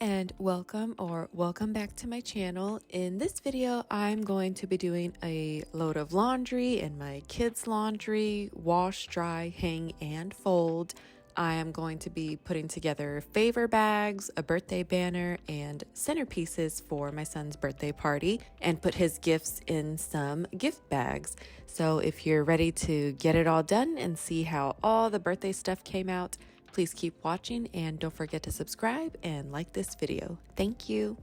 and welcome back to my channel. In this video, I'm going to be doing a load of laundry and my kids' laundry, wash, dry, hang, and fold. I am going to be putting together favor bags, a birthday banner, and centerpieces for my son's birthday party and put his gifts in some gift bags. So if you're ready to get it all done and see how all the birthday stuff came out, please keep watching and don't forget to subscribe and like this video. Thank you.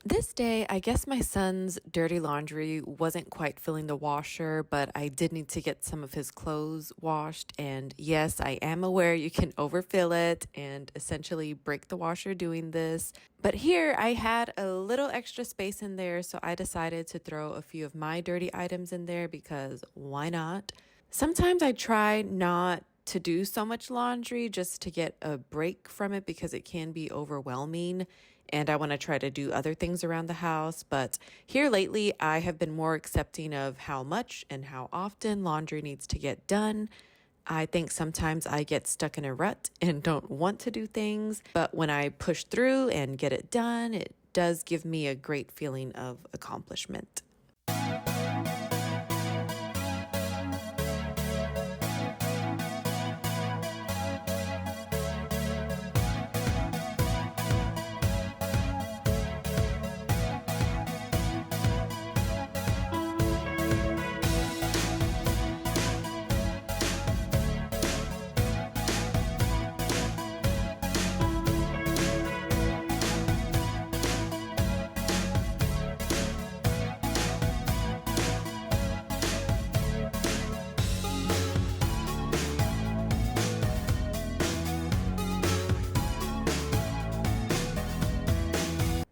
This day, I guess my son's dirty laundry wasn't quite filling the washer, but I did need to get some of his clothes washed. And yes, I am aware you can overfill it and essentially break the washer doing this. But here I had a little extra space in there, so I decided to throw a few of my dirty items in there because why not? Sometimes I try not to do so much laundry just to get a break from it because it can be overwhelming and I want to try to do other things around the house. But here lately, I have been more accepting of how much and how often laundry needs to get done. I think sometimes I get stuck in a rut and don't want to do things, but when I push through and get it done, it does give me a great feeling of accomplishment.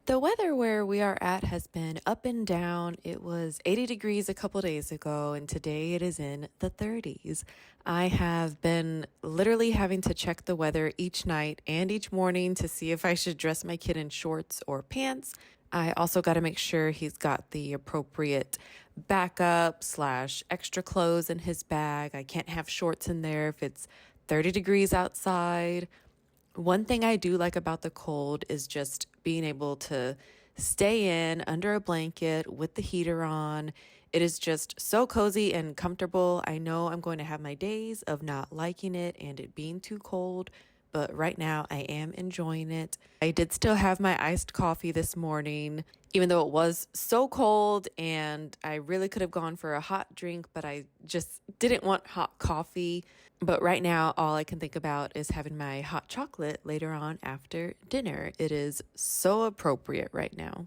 The weather where we are at has been up and down. It was 80 degrees a couple days ago, and today it is in the 30s. I have been literally having to check the weather each night and each morning to see if I should dress my kid in shorts or pants. I also got to make sure he's got the appropriate backup / extra clothes in his bag. I can't have shorts in there if it's 30 degrees outside. One thing I do like about the cold is just being able to stay in under a blanket with the heater on. It is just so cozy and comfortable. I know I'm going to have my days of not liking it and it being too cold, but right now I am enjoying it. I did still have my iced coffee this morning, even though it was so cold and I really could have gone for a hot drink, but I just didn't want hot coffee. But right now, all I can think about is having my hot chocolate later on after dinner. It is so appropriate right now.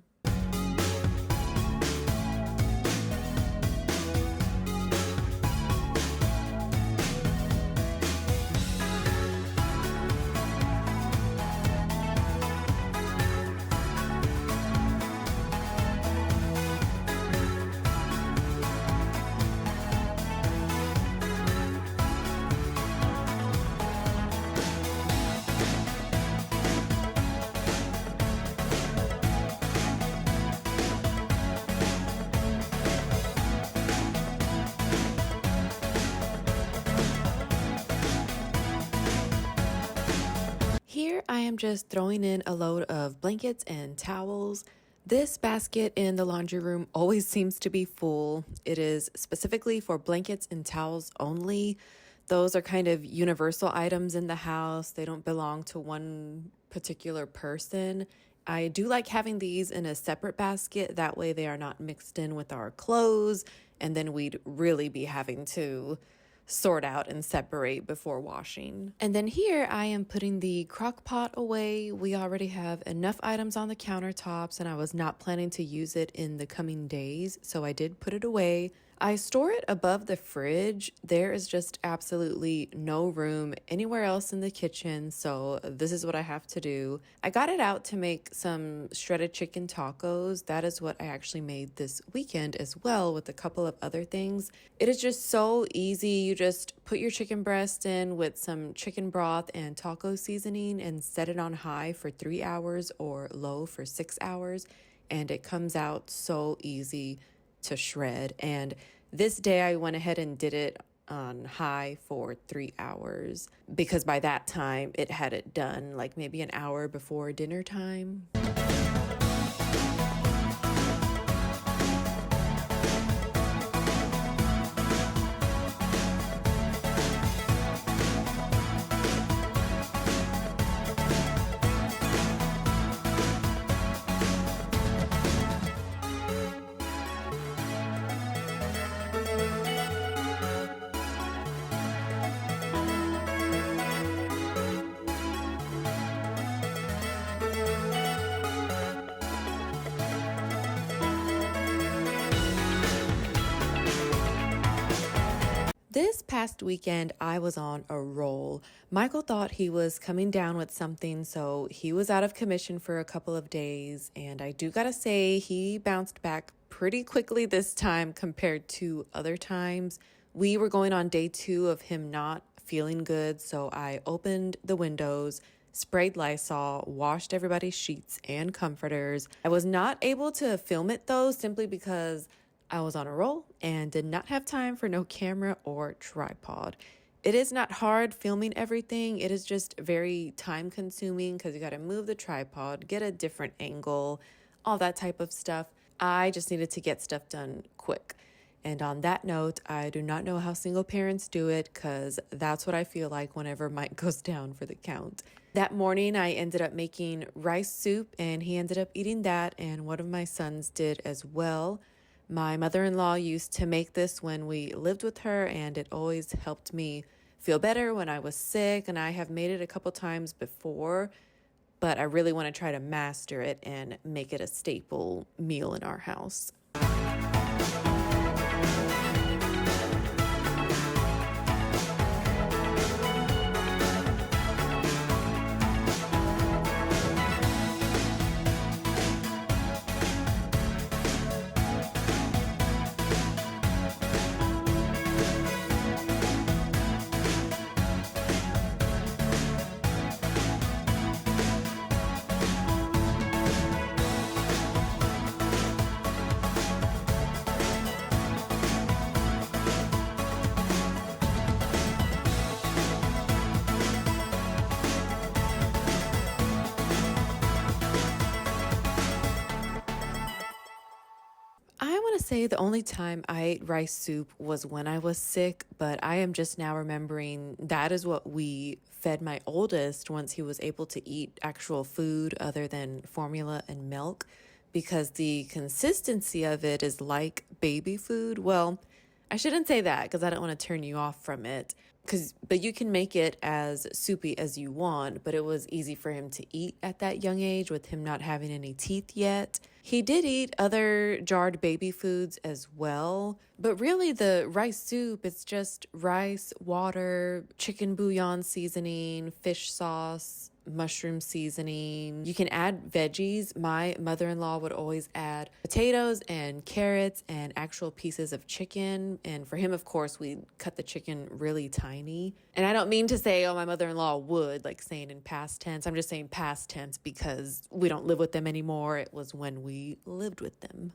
Here I am just throwing in a load of blankets and towels. This basket in the laundry room always seems to be full. It is specifically for blankets and towels only. Those are kind of universal items in the house. They don't belong to one particular person. I do like having these in a separate basket. That way they are not mixed in with our clothes, and then we'd really be having to sort out and separate before washing. And then here I am putting the crock pot away. We already have enough items on the countertops and I was not planning to use it in the coming days, so I did put it away. I store it above the fridge. There is just absolutely no room anywhere else in the kitchen, so this is what I have to do. I got it out to make some shredded chicken tacos. That is what I actually made this weekend as well, with a couple of other things. It is just so easy. You just put your chicken breast in with some chicken broth and taco seasoning and set it on high for 3 hours or low for 6 hours, and it comes out so easy to shred. And this day I went ahead and did it on high for 3 hours because by that time it had it done, like maybe an hour before dinner time. This past weekend, I was on a roll. Michael thought he was coming down with something, so he was out of commission for a couple of days. And I do gotta say, he bounced back pretty quickly this time compared to other times. We were going on day 2 of him not feeling good, so I opened the windows, sprayed Lysol, washed everybody's sheets and comforters. I was not able to film it though, simply because I was on a roll and did not have time for no camera or tripod. It is not hard filming everything. It is just very time consuming because you got to move the tripod, get a different angle, all that type of stuff. I just needed to get stuff done quick. And on that note, I do not know how single parents do it because that's what I feel like whenever Mike goes down for the count. That morning, I ended up making rice soup and he ended up eating that, and one of my sons did as well. My mother-in-law used to make this when we lived with her, and it always helped me feel better when I was sick, and I have made it a couple times before, but I really want to try to master it and make it a staple meal in our house. I want to say the only time I ate rice soup was when I was sick, but I am just now remembering that is what we fed my oldest once he was able to eat actual food other than formula and milk, because the consistency of it is like baby food. Well, I shouldn't say that because I don't want to turn you off from it. But you can make it as soupy as you want, but it was easy for him to eat at that young age with him not having any teeth yet. He did eat other jarred baby foods as well, but really the rice soup, it's just rice, water, chicken bouillon seasoning, fish sauce, mushroom seasoning. You can add veggies. My mother-in-law would always add potatoes and carrots and actual pieces of chicken. And for him, of course, we cut the chicken really tiny. And I don't mean to say, oh, my mother-in-law would, like saying in past tense. I'm just saying past tense because we don't live with them anymore. It was when we lived with them.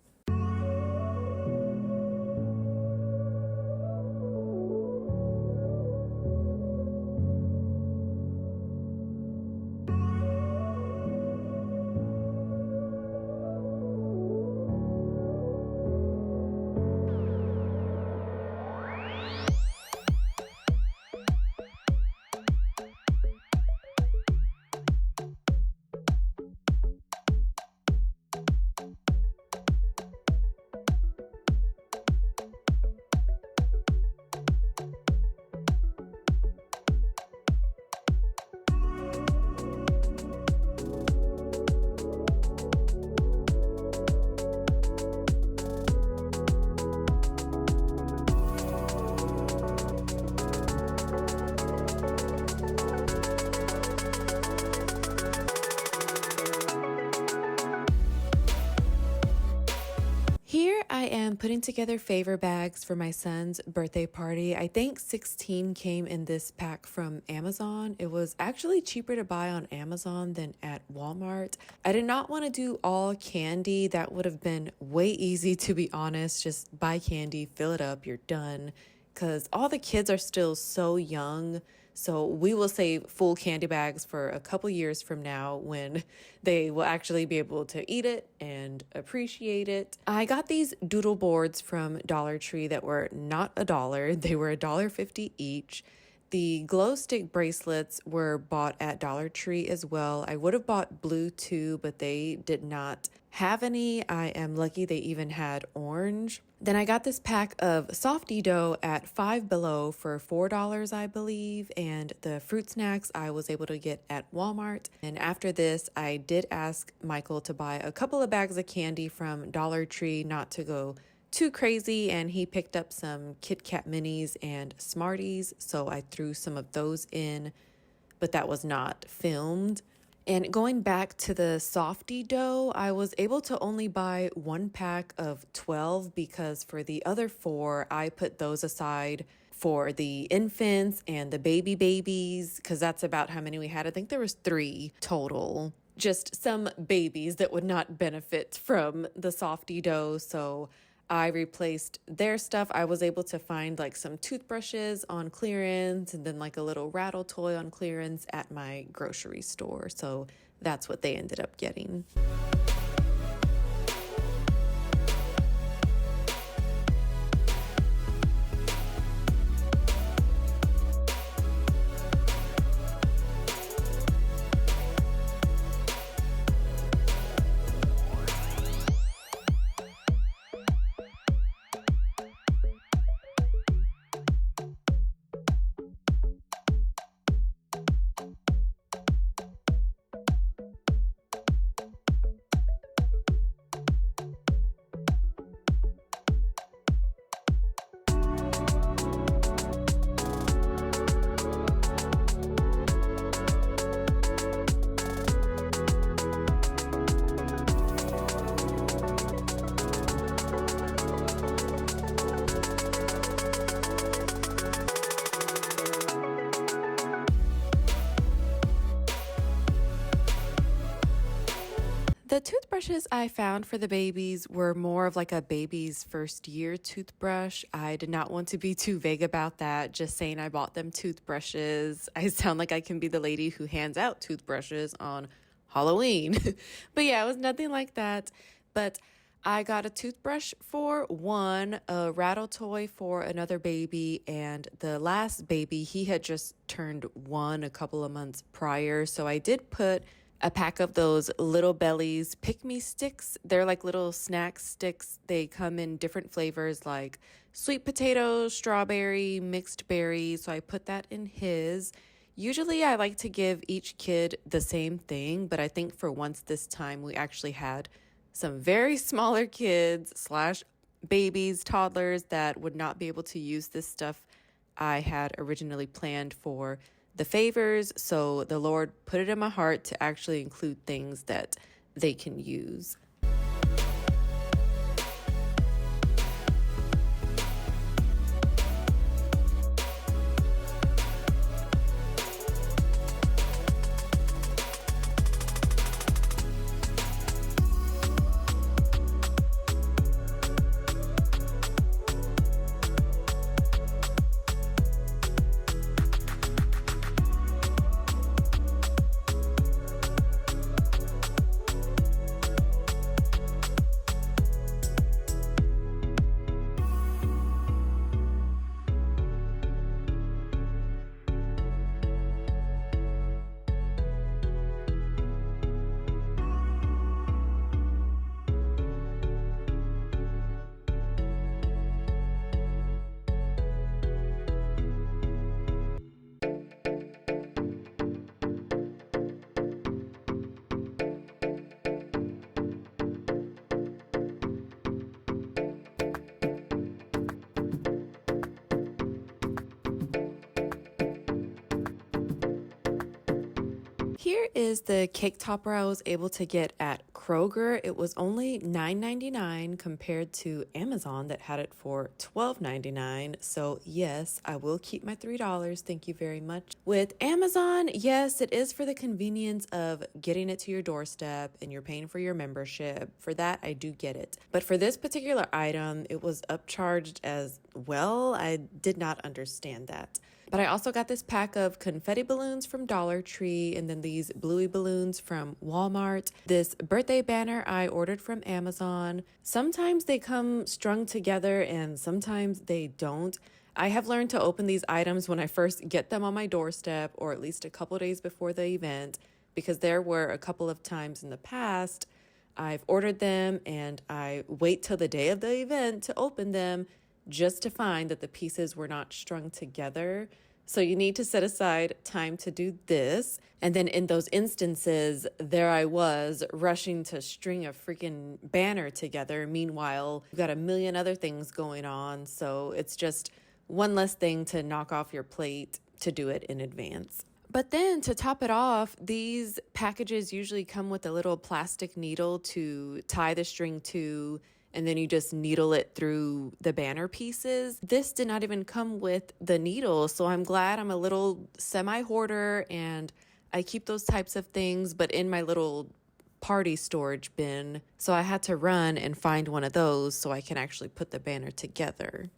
am putting together favor bags for my son's birthday party. I think 16 came in this pack from Amazon. It was actually cheaper to buy on Amazon than at Walmart. I did not want to do all candy. That would have been way easy, to be honest. Just buy candy, fill it up, you're done. Because all the kids are still so young. So we will save full candy bags for a couple years from now when they will actually be able to eat it and appreciate it. I got these doodle boards from Dollar Tree that were not $1. They were $1.50 each. The glow stick bracelets were bought at Dollar Tree as well. I would have bought blue too, but they did not have any. I am lucky they even had orange. Then I got this pack of softy dough at Five Below for $4, I believe. And the fruit snacks I was able to get at Walmart. And after this, I did ask Michael to buy a couple of bags of candy from Dollar Tree, not to go too crazy, and he picked up some Kit Kat minis and Smarties, so I threw some of those in, but that was not filmed. And going back to the softy dough, I was able to only buy one pack of 12 because for the other 4, I put those aside for the infants and the babies, because that's about how many we had. I think there was 3 total. Just some babies that would not benefit from the softy dough, so I replaced their stuff. I was able to find like some toothbrushes on clearance and then like a little rattle toy on clearance at my grocery store. So that's what they ended up getting. The toothbrushes I found for the babies were more of like a baby's first year toothbrush. I did not want to be too vague about that, just saying I bought them toothbrushes. I sound like I can be the lady who hands out toothbrushes on Halloween. But yeah, it was nothing like that. But I got a toothbrush for one, a rattle toy for another baby, and the last baby, he had just turned 1 a couple of months prior. So I did put a pack of those Little Bellies pick-me sticks. They're like little snack sticks. They come in different flavors like sweet potato, strawberry, mixed berry. So I put that in his. Usually I like to give each kid the same thing, but I think for once this time we actually had some very smaller kids slash babies, toddlers that would not be able to use this stuff I had originally planned for the favors. So the Lord put it in my heart to actually include things that they can use. Here is the cake topper I was able to get at Kroger, it was only $9.99 compared to Amazon that had it for $12.99. So yes, I will keep my $3. Thank you very much. With Amazon, yes, it is for the convenience of getting it to your doorstep and you're paying for your membership. For that, I do get it. But for this particular item, it was upcharged as well. I did not understand that. But I also got this pack of confetti balloons from Dollar Tree and then these Bluey balloons from Walmart. This birthday banner I ordered from Amazon. Sometimes they come strung together and sometimes they don't. I have learned to open these items when I first get them on my doorstep or at least a couple days before the event, because there were a couple of times in the past I've ordered them and I wait till the day of the event to open them just to find that the pieces were not strung together. So you need to set aside time to do this. And then in those instances, there I was rushing to string a freaking banner together. Meanwhile, you've got a million other things going on. So it's just one less thing to knock off your plate to do it in advance. But then to top it off, these packages usually come with a little plastic needle to tie the string to, and then you just needle it through the banner pieces. This did not even come with the needle, so I'm glad I'm a little semi-hoarder and I keep those types of things, but in my little party storage bin. So I had to run and find one of those so I can actually put the banner together.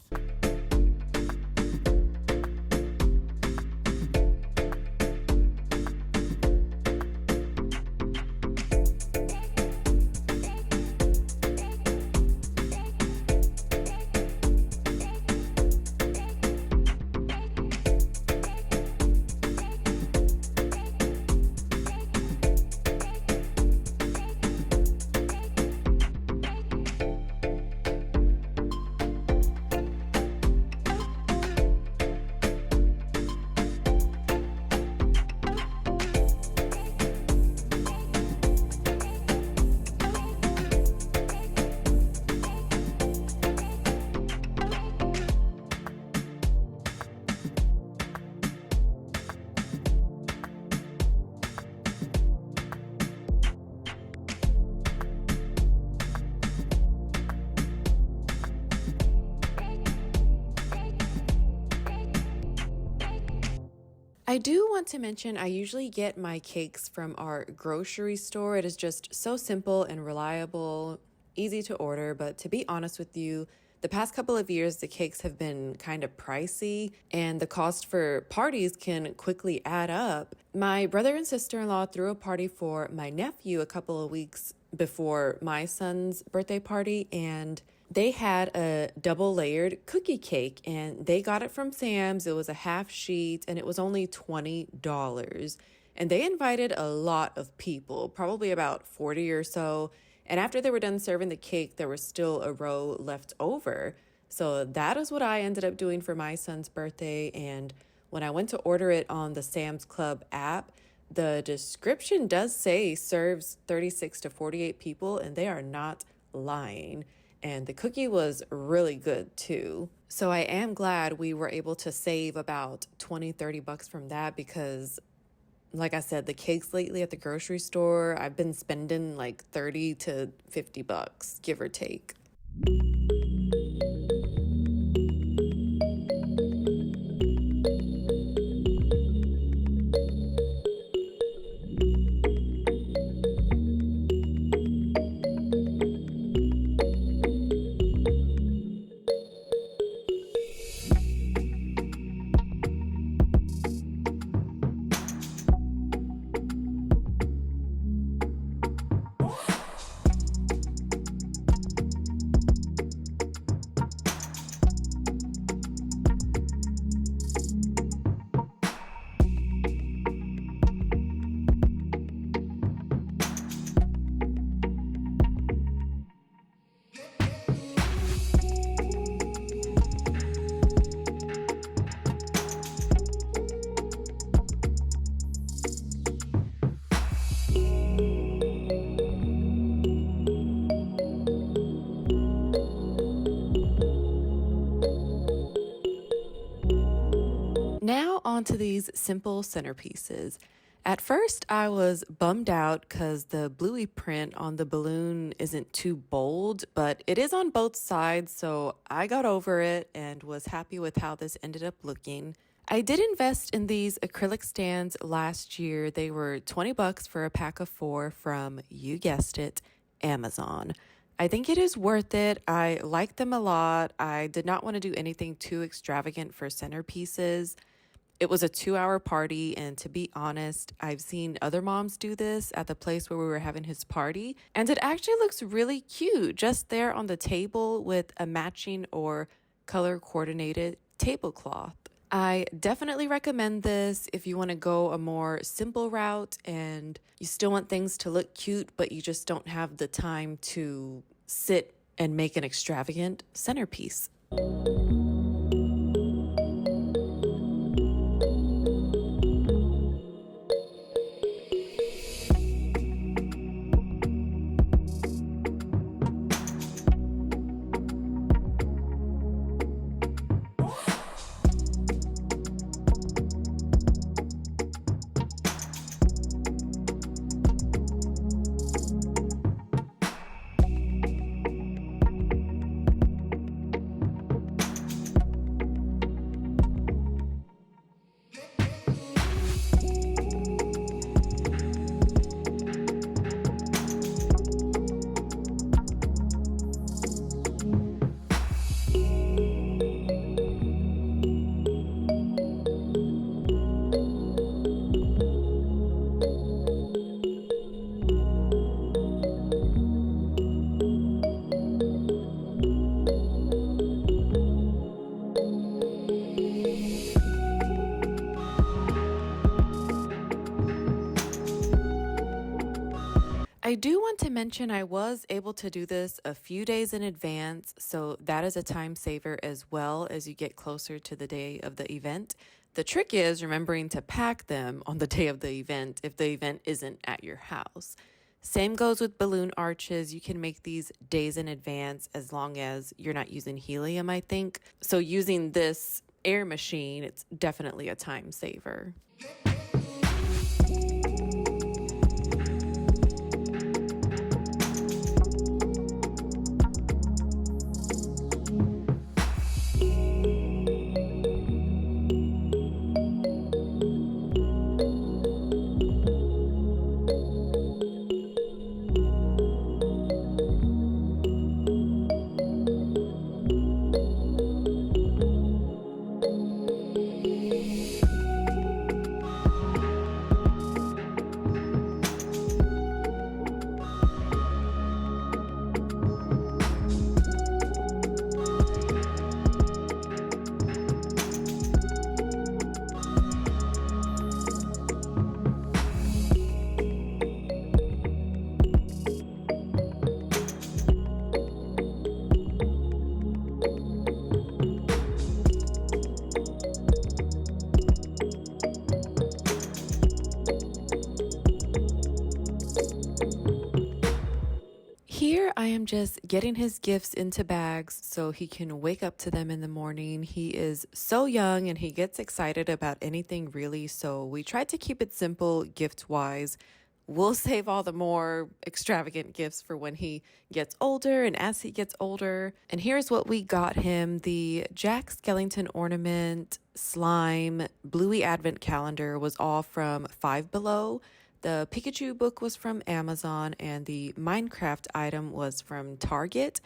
I do want to mention I usually get my cakes from our grocery store. It is just so simple and reliable, easy to order. But to be honest with you, the past couple of years, the cakes have been kind of pricey and the cost for parties can quickly add up. My brother and sister-in-law threw a party for my nephew a couple of weeks before my son's birthday party, and they had a double layered cookie cake and they got it from Sam's. It was a half sheet and it was only $20. And they invited a lot of people, probably about 40 or so. And after they were done serving the cake, there was still a row left over. So that is what I ended up doing for my son's birthday. And when I went to order it on the Sam's Club app, the description does say serves 36 to 48 people, and they are not lying. And the cookie was really good too. So I am glad we were able to save about 20-30 bucks from that, because like I said, the cakes lately at the grocery store, I've been spending like 30 to 50 bucks, give or take. Now onto these simple centerpieces. At first, I was bummed out because the Bluey print on the balloon isn't too bold, but it is on both sides, so I got over it and was happy with how this ended up looking. I did invest in these acrylic stands last year. They were 20 bucks for a pack of 4 from, you guessed it, Amazon. I think it is worth it. I like them a lot. I did not want to do anything too extravagant for centerpieces. It was a 2 hour party, and to be honest, I've seen other moms do this at the place where we were having his party, and it actually looks really cute just there on the table with a matching or color coordinated tablecloth. I definitely recommend this if you want to go a more simple route and you still want things to look cute, but you just don't have the time to sit and make an extravagant centerpiece. I do want to mention I was able to do this a few days in advance, so that is a time saver as well as you get closer to the day of the event. The trick is remembering to pack them on the day of the event if the event isn't at your house. Same goes with balloon arches. You can make these days in advance as long as you're not using helium, I think. So using this air machine, it's definitely a time saver. Here, I am just getting his gifts into bags so he can wake up to them in the morning. He is so young and he gets excited about anything really, so we tried to keep it simple gift wise. We'll save all the more extravagant gifts for when he gets older and as he gets older. And here's what we got him: the Jack Skellington ornament, slime, Bluey advent calendar was all from Five Below. The Pikachu book was from Amazon, and the Minecraft item was from Target.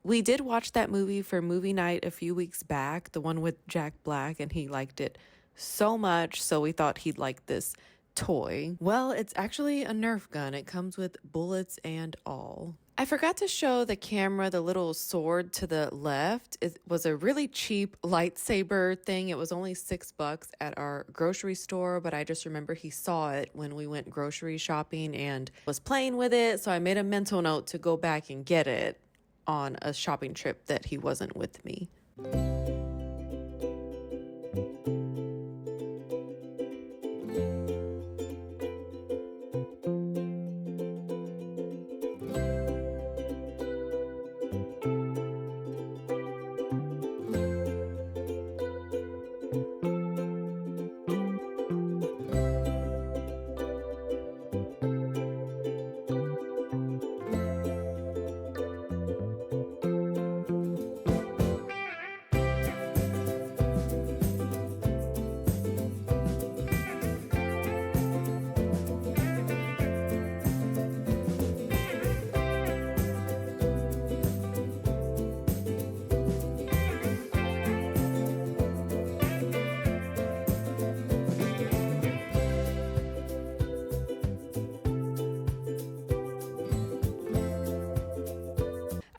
We did watch that movie for movie night a few weeks back, the one with Jack Black, and he liked it so much, so we thought he'd like this toy. Well, it's actually a Nerf gun. It comes with bullets and all. I forgot to show the camera the little sword to the left. It was a really cheap lightsaber thing. It was only $6 at our grocery store, but I just remember he saw it when we went grocery shopping and was playing with it. So I made a mental note to go back and get it on a shopping trip that he wasn't with me.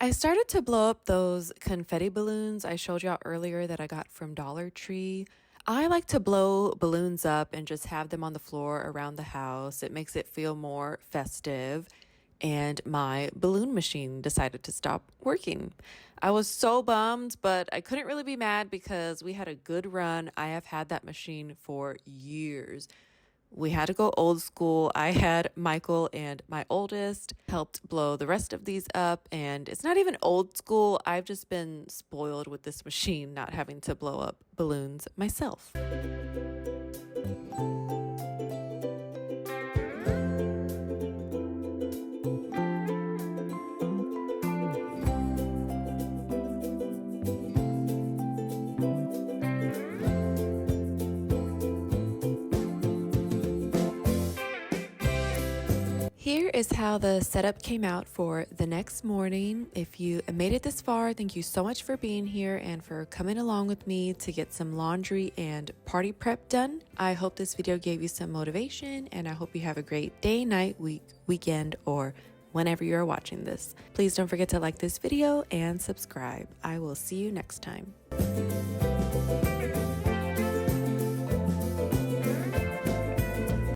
I started to blow up those confetti balloons I showed y'all earlier that I got from Dollar Tree. I like to blow balloons up and just have them on the floor around the house. It makes it feel more festive. And my balloon machine decided to stop working. I was so bummed, but I couldn't really be mad because we had a good run. I have had that machine for years. We had to go old school. I had Michael and my oldest helped blow the rest of these up, and it's not even old school. I've just been spoiled with this machine, not having to blow up balloons myself. Here is how the setup came out for the next morning. If you made it this far, thank you so much for being here and for coming along with me to get some laundry and party prep done. I hope this video gave you some motivation, and I hope you have a great day, night, week, weekend, or whenever you're watching this. Please don't forget to like this video and subscribe. I will see you next time.